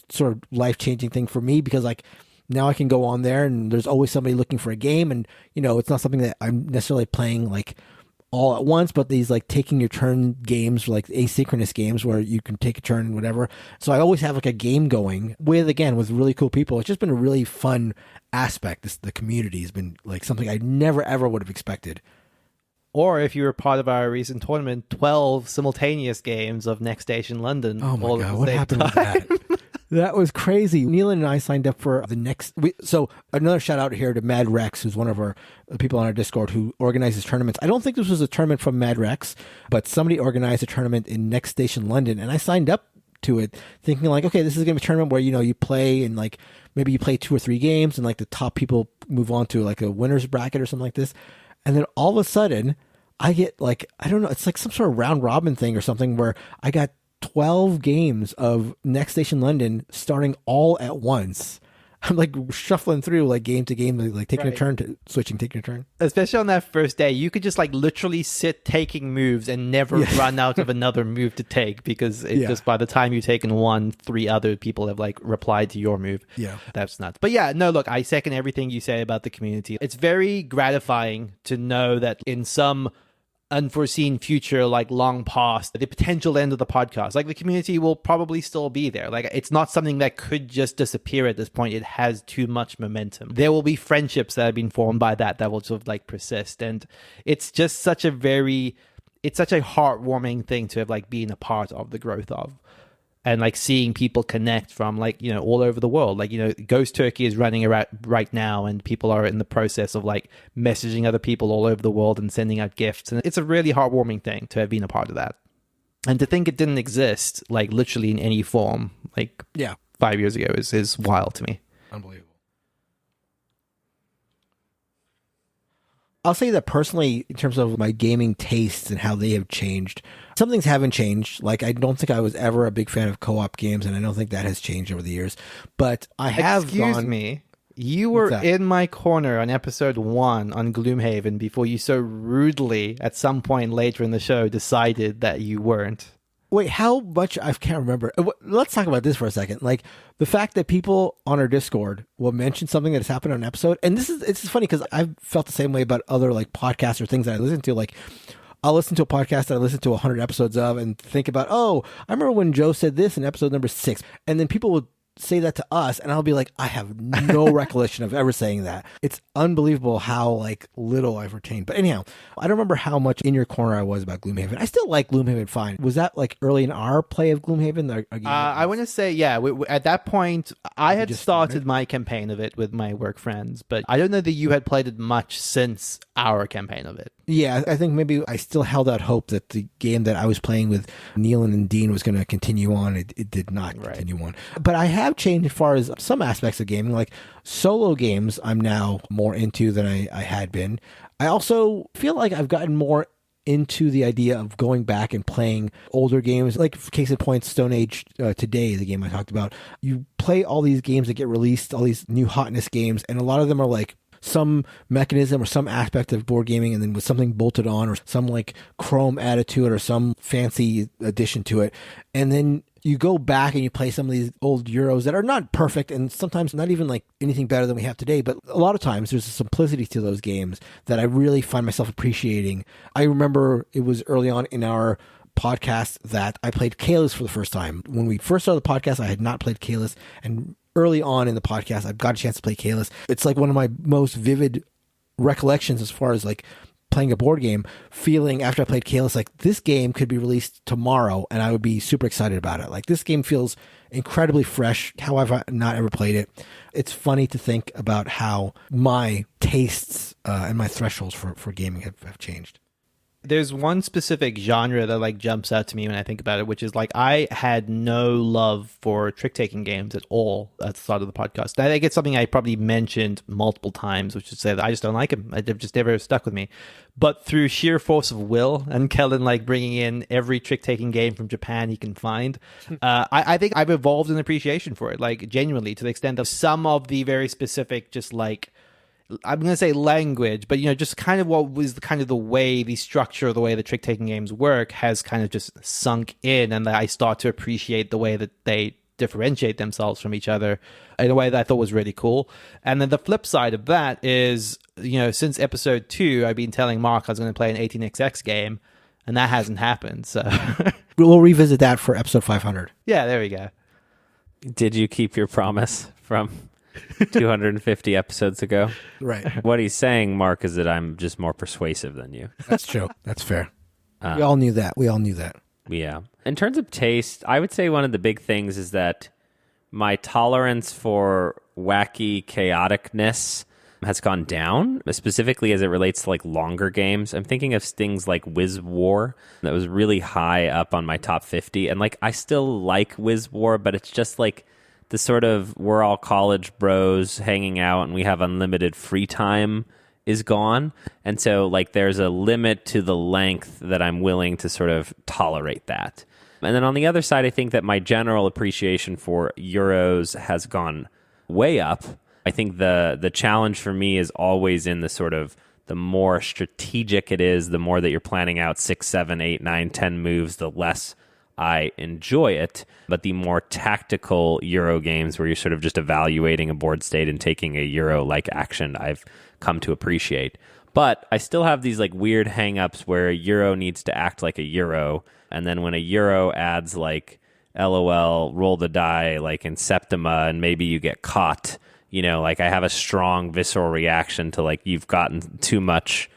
sort of life-changing thing for me because like now I can go on there and there's always somebody looking for a game. And, it's not something that I'm necessarily playing like all at once, but these like taking your turn games, like asynchronous games where you can take a turn and whatever. So I always have like a game going with really cool people. It's just been a really fun aspect. The community has been like something I never ever would have expected. Or if you were part of our recent tournament, 12 simultaneous games of Next Station London. Oh my God, what happened with that? That was crazy. Neelan and I signed up for the next. So another shout out here to Mad Rex, who's one of our people on our Discord who organizes tournaments. I don't think this was a tournament from Mad Rex, but somebody organized a tournament in Next Station London, and I signed up to it thinking like, okay, this is going to be a tournament where you play and like maybe you play 2 or 3 games and like the top people move on to like a winner's bracket or something like this, and then all of a sudden I get like, I don't know, it's like some sort of round robin thing or something where I got 12 games of Next Station London starting all at once. I'm like shuffling through like game to game, like taking a turn to switching, taking a turn. Especially on that first day, you could just like literally sit taking moves and never run out of another move to take because just by the time you've taken one, 3 other people have like replied to your move. Yeah. That's nuts. But yeah, no, look, I second everything you say about the community. It's very gratifying to know that in some unforeseen future, like long past the potential end of the podcast, like the community will probably still be there. Like it's not something that could just disappear at this point. It has too much momentum. There will be friendships that have been formed by that will sort of like persist, and it's just such a heartwarming thing to have like been a part of the growth of. And like seeing people connect from like, all over the world. Like, Ghost Turkey is running around right now and people are in the process of like messaging other people all over the world and sending out gifts. And it's a really heartwarming thing to have been a part of that. And to think it didn't exist, like literally in any form, like 5 years ago is wild to me. Unbelievable. I'll say that personally, in terms of my gaming tastes and how they have changed, some things haven't changed. Like, I don't think I was ever a big fan of co-op games, and I don't think that has changed over the years. But I have Excuse me. You were in my corner on episode 1 on Gloomhaven before you so rudely, at some point later in the show, decided that you weren't. Wait, how much? I can't remember. Let's talk about this for a second. Like the fact that people on our Discord will mention something that has happened on an episode. And it's funny because I've felt the same way about other like podcasts or things that I listen to. Like I'll listen to a podcast that I listened to 100 episodes of and think about, oh, I remember when Joe said this in episode number 6. And then people will say that to us, and I'll be like, I have no recollection of ever saying that. It's unbelievable how like little I've retained. But anyhow, I don't remember how much in your corner I was about Gloomhaven. I still like Gloomhaven fine. Was that like early in our play of Gloomhaven? I want to say, yeah, at that point, I had started my campaign of it with my work friends, but I don't know that you had played it much since our campaign of it. Yeah, I think maybe I still held out hope that the game that I was playing with Neil and Dean was going to continue on. It did not continue on. But I have changed as far as some aspects of gaming, like solo games I'm now more into than I had been. I also feel like I've gotten more into the idea of going back and playing older games, like case in point, Stone Age Today, the game I talked about. You play all these games that get released, all these new hotness games, and a lot of them are like some mechanism or some aspect of board gaming and then with something bolted on or some like Chrome added to it or some fancy addition to it. And then you go back and you play some of these old Euros that are not perfect and sometimes not even like anything better than we have today. But a lot of times there's a simplicity to those games that I really find myself appreciating. I remember it was early on in our podcast that I played Caylus for the first time. When we first started the podcast, I had not played Caylus, and early on in the podcast, I've got a chance to play Caylus. It's like one of my most vivid recollections as far as like playing a board game, feeling after I played Caylus, like this game could be released tomorrow and I would be super excited about it. Like this game feels incredibly fresh. How have I not ever played it? It's funny to think about how my tastes and my thresholds for gaming have changed. There's one specific genre that like jumps out to me when I think about it, which is like I had no love for trick-taking games at all at the start of the podcast. I think it's something I probably mentioned multiple times, which is say that I just don't like them. They've just never stuck with me. But through sheer force of will and Kellen like bringing in every trick-taking game from Japan he can find, I think I've evolved an appreciation for it, like genuinely, to the extent of some of the very specific just like I'm going to say language, but, you know, just kind of what was kind of the way, the structure of the way the trick-taking games work has kind of just sunk in, and I start to appreciate the way that they differentiate themselves from each other in a way that I thought was really cool. And then the flip side of that is, you know, since episode 2, I've been telling Mark I was going to play an 18xx game, and that hasn't happened, so... We'll revisit that for episode 500. Yeah, there we go. Did you keep your promise from 250 episodes ago? Right. What he's saying, Mark, is that I'm just more persuasive than you. That's true. That's fair. We all knew that. Yeah. In terms of taste, I would say one of the big things is that my tolerance for wacky chaoticness has gone down, specifically as it relates to like longer games. I'm thinking of things like Wiz-War that was really high up on my top 50. And like I still like Wiz-War, but it's just like the sort of we're all college bros hanging out and we have unlimited free time is gone. And so like there's a limit to the length that I'm willing to sort of tolerate that. And then on the other side, I think that my general appreciation for Euros has gone way up. I think the challenge for me is always in the sort of the more strategic it is, the more that you're planning out 6, 7, 8, 9, 10 moves, the less I enjoy it. But the more tactical Euro games where you're sort of just evaluating a board state and taking a Euro-like action, I've come to appreciate. But I still have these like weird hang-ups where a Euro needs to act like a Euro, and then when a Euro adds like LOL, roll the die, like in Septima, and maybe you get caught, you know, like I have a strong visceral reaction to like you've gotten too much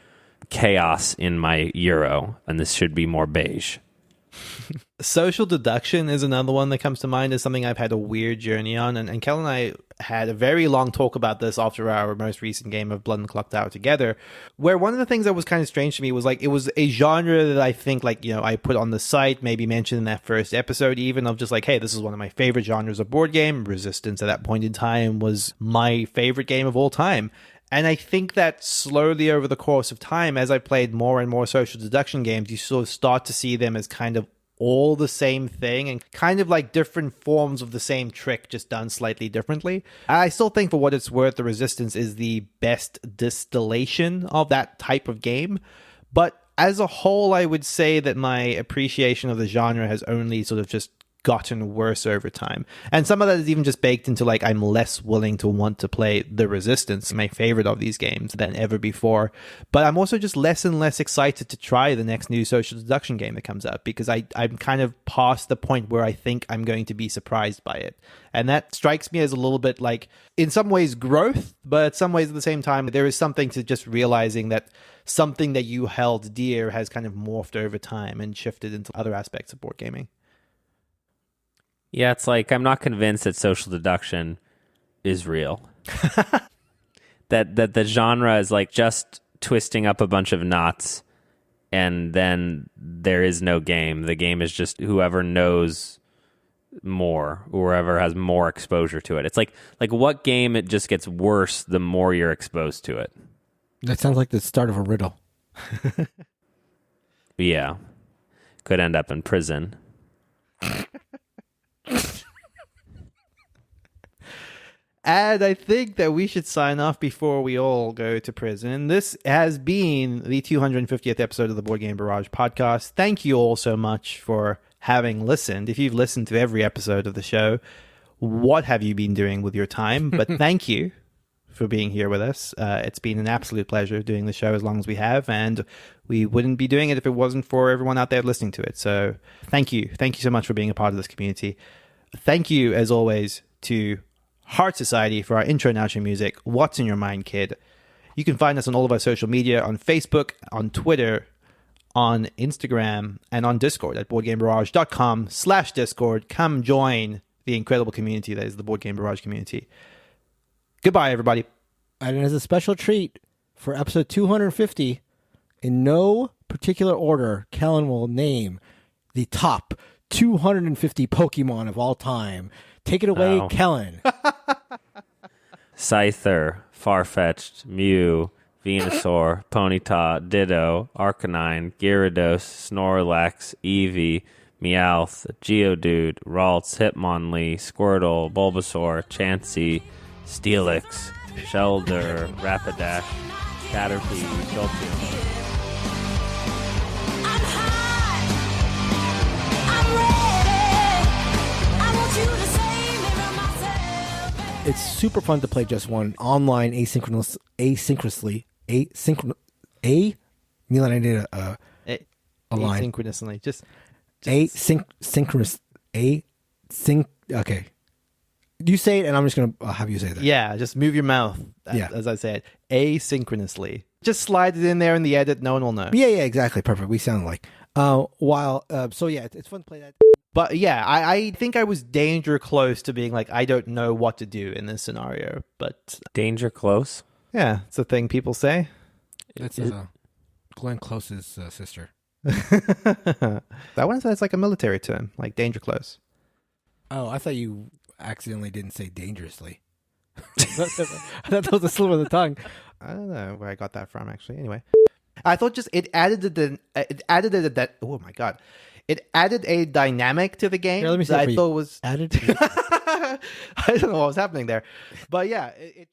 chaos in my Euro, and this should be more beige. Social deduction is another one that comes to mind as something I've had a weird journey on, and Kel and I had a very long talk about this after our most recent game of Blood and Clocktower together, where one of the things that was kind of strange to me was like it was a genre that I think like, you know, I put on the site, maybe mentioned in that first episode even, of just like, hey, this is one of my favorite genres of board game. Resistance at that point in time was my favorite game of all time. And I think that slowly over the course of time, as I played more and more social deduction games, you sort of start to see them as kind of all the same thing and kind of like different forms of the same trick, just done slightly differently. I still think for what it's worth, the Resistance is the best distillation of that type of game. But as a whole, I would say that my appreciation of the genre has only sort of just gotten worse over time. And some of that is even just baked into like I'm less willing to want to play The Resistance, my favorite of these games, than ever before. But I'm also just less and less excited to try the next new social deduction game that comes up because I'm kind of past the point where I think I'm going to be surprised by it. And that strikes me as a little bit like, in some ways, growth, but some ways at the same time, there is something to just realizing that something that you held dear has kind of morphed over time and shifted into other aspects of board gaming. Yeah, it's like I'm not convinced that social deduction is real. that the genre is like just twisting up a bunch of knots and then there is no game. The game is just whoever knows more, whoever has more exposure to it. It's like what game it just gets worse the more you're exposed to it. That sounds like the start of a riddle. Yeah. Could end up in prison. And I think that we should sign off before we all go to prison. This has been the 250th episode of the Board Game Barrage podcast. Thank you all so much for having listened. If you've listened to every episode of the show, what have you been doing with your time? But thank you for being here with us. It's been an absolute pleasure doing the show as long as we have, and we wouldn't be doing it if it wasn't for everyone out there listening to it. So thank you. Thank you so much for being a part of this community. Thank you, as always, to Heart Society for our intro and outro music. What's in Your Mind, Kid? You can find us on all of our social media, on Facebook, on Twitter, on Instagram, and on Discord at boardgamebarrage.com/Discord. Come join the incredible community that is the Board Game Barrage community. Goodbye, everybody. And as a special treat for episode 250, in no particular order, Kellen will name the top 250 Pokemon of all time. Take it away, Oh. Kellen. Scyther, Farfetch'd, Mew, Venusaur, Ponyta, Ditto, Arcanine, Gyarados, Snorlax, Eevee, Meowth, Geodude, Ralts, Hitmonlee, Squirtle, Bulbasaur, Chansey, Steelix, Shelder, Rapidash, Caterpie, Jolteon. I'm hot. I'm ready. I want you to save me from myself. It's super fun to play just one online asynchronously. Milan, I did a line. Asynchronously. Just Asynchronous. Okay. You say it, and I'm just going to have you say that. yeah, just move your mouth, Yeah. as I said, asynchronously. Just slide it in there in the edit. No one will know. Yeah, exactly. Perfect. We sound like. So yeah, it's fun to play that. But yeah, I think I was danger close to being like, I don't know what to do in this scenario. But Danger Close? yeah, it's a thing people say. That's Glenn Close's sister. That one sounds like a military term, like danger close. Oh, I thought you accidentally didn't say dangerously. I thought that was a slip of the tongue. I don't know where I got that from, actually. Anyway, I thought just it added oh my god, it added a dynamic to the game Here, let me see that it for I you. thought was Added. I don't know what was happening there, but yeah, it